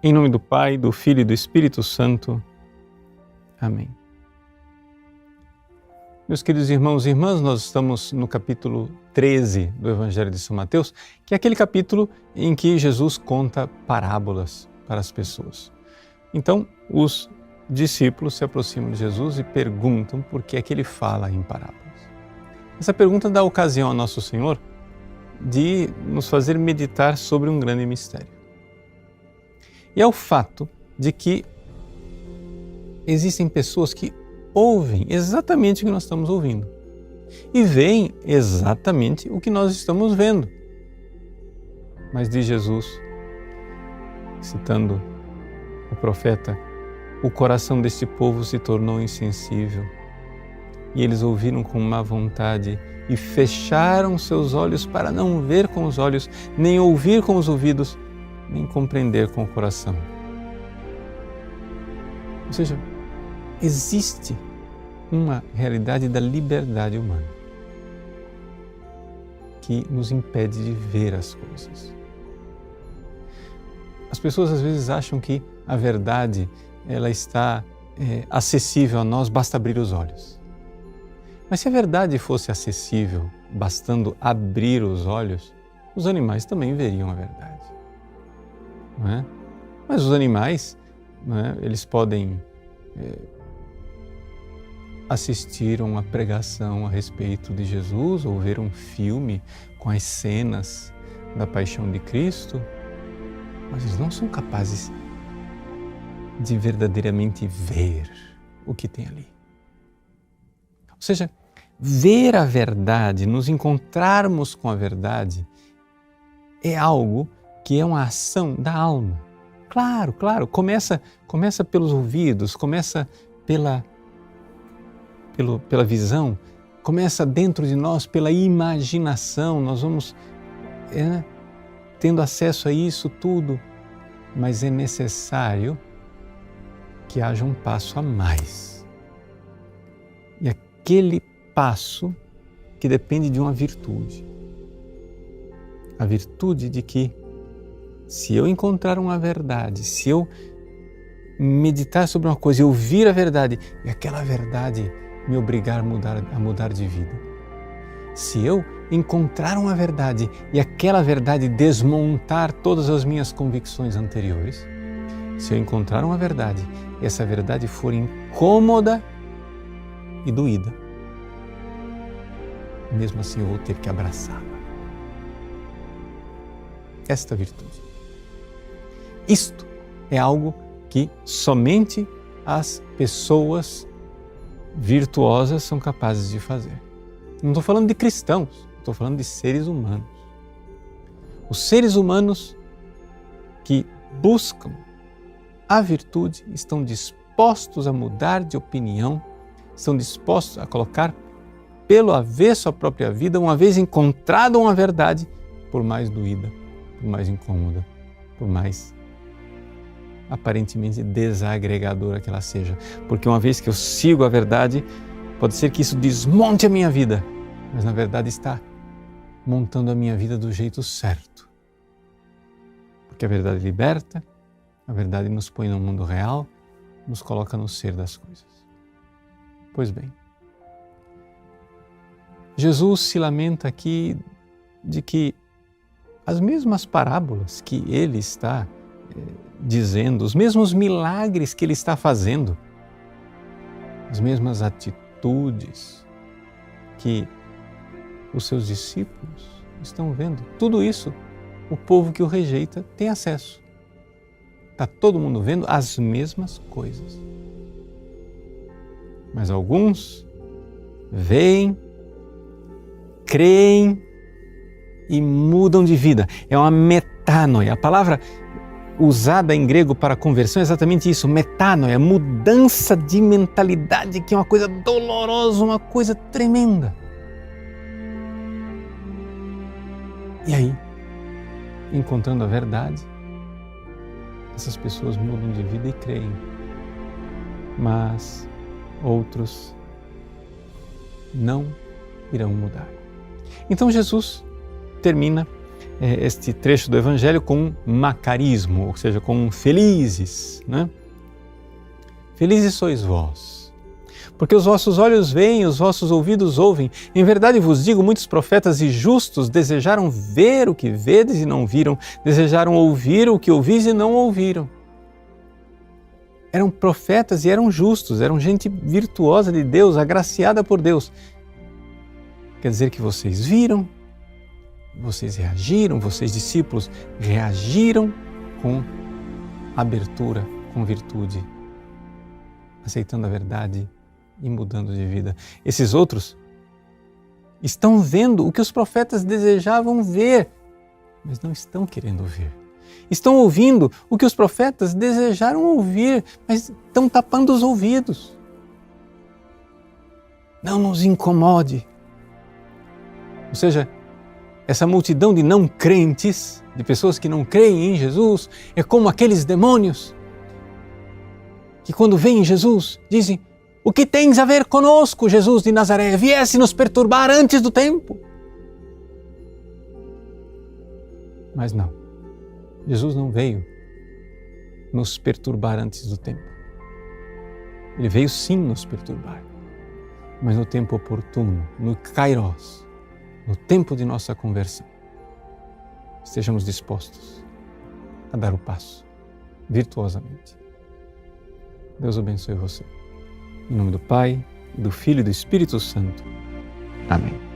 Em nome do Pai, do Filho e do Espírito Santo. Amém. Meus queridos irmãos e irmãs, nós estamos no capítulo 13 do Evangelho de São Mateus, que é aquele capítulo em que Jesus conta parábolas para as pessoas. Então, os discípulos se aproximam de Jesus e perguntam por que é que ele fala em parábolas. Essa pergunta dá ocasião a Nosso Senhor de nos fazer meditar sobre um grande mistério. E é o fato de que existem pessoas que ouvem exatamente o que nós estamos ouvindo e veem exatamente o que nós estamos vendo. Mas diz Jesus, citando o profeta, o coração deste povo se tornou insensível e eles ouviram com má vontade e fecharam seus olhos para não ver com os olhos, nem ouvir com os ouvidos, nem compreender com o coração. Ou seja, existe uma realidade da liberdade humana que nos impede de ver as coisas. As pessoas às vezes acham que a verdade ela está acessível a nós, basta abrir os olhos. Mas se a verdade fosse acessível, bastando abrir os olhos, os animais também veriam a verdade. Não é? Mas os animais, não é? Eles podem assistir a uma pregação a respeito de Jesus ou ver um filme com as cenas da paixão de Cristo, mas eles não são capazes de verdadeiramente ver o que tem ali. Ou seja, ver a verdade, nos encontrarmos com a verdade, é algo que é uma ação da alma. Claro, começa pelos ouvidos, começa pela visão, começa dentro de nós pela imaginação, nós vamos tendo acesso a isso tudo, mas é necessário que haja um passo a mais. E aquele passo que depende de uma virtude. A virtude de que, se eu encontrar uma verdade, se eu meditar sobre uma coisa e ouvir a verdade, e aquela verdade me obrigar a mudar de vida. Se eu encontrar uma verdade e aquela verdade desmontar todas as minhas convicções anteriores, se eu encontrar uma verdade e essa verdade for incômoda e doída, mesmo assim eu vou ter que abraçá-la. Esta virtude. Isto é algo que somente as pessoas virtuosas são capazes de fazer. Não estou falando de cristãos, estou falando de seres humanos. Os seres humanos que buscam a virtude estão dispostos a mudar de opinião, estão dispostos a colocar pelo avesso a própria vida, uma vez encontrada uma verdade, por mais doída, por mais incômoda, por mais aparentemente desagregadora que ela seja. Porque uma vez que eu sigo a verdade, pode ser que isso desmonte a minha vida, mas na verdade está montando a minha vida do jeito certo. Porque a verdade liberta, a verdade nos põe no mundo real, nos coloca no ser das coisas. Pois bem, Jesus se lamenta aqui de que as mesmas parábolas que ele está dizendo, os mesmos milagres que ele está fazendo, as mesmas atitudes que os seus discípulos estão vendo, tudo isso o povo que o rejeita tem acesso. Está todo mundo vendo as mesmas coisas. Mas alguns veem, creem e mudam de vida. É uma metanoia. A palavra usada em grego para conversão é exatamente isso, metanoia, mudança de mentalidade, que é uma coisa dolorosa, uma coisa tremenda. E aí, encontrando a verdade, essas pessoas mudam de vida e creem. Mas outros não irão mudar. Então Jesus termina este trecho do Evangelho com macarismo, ou seja, com felizes, né? Felizes sois vós, porque os vossos olhos veem, os vossos ouvidos ouvem. Em verdade vos digo, muitos profetas e justos desejaram ver o que vedes e não viram, desejaram ouvir o que ouvis e não ouviram. Eram profetas e eram justos, eram gente virtuosa de Deus, agraciada por Deus. Quer dizer que vocês viram, vocês reagiram, vocês discípulos reagiram com abertura, com virtude, aceitando a verdade e mudando de vida. Esses outros estão vendo o que os profetas desejavam ver, mas não estão querendo ver. Estão ouvindo o que os profetas desejaram ouvir, mas estão tapando os ouvidos. Não nos incomode. Ou seja, essa multidão de não crentes, de pessoas que não creem em Jesus, é como aqueles demônios que quando veem Jesus dizem: o que tens a ver conosco, Jesus de Nazaré? Viesse nos perturbar antes do tempo. Mas não, Jesus não veio nos perturbar antes do tempo. Ele veio sim nos perturbar, mas no tempo oportuno, no Kairos, no tempo de nossa conversão. Estejamos dispostos a dar o passo, virtuosamente. Deus abençoe você. Em nome do Pai, do Filho e do Espírito Santo. Amém.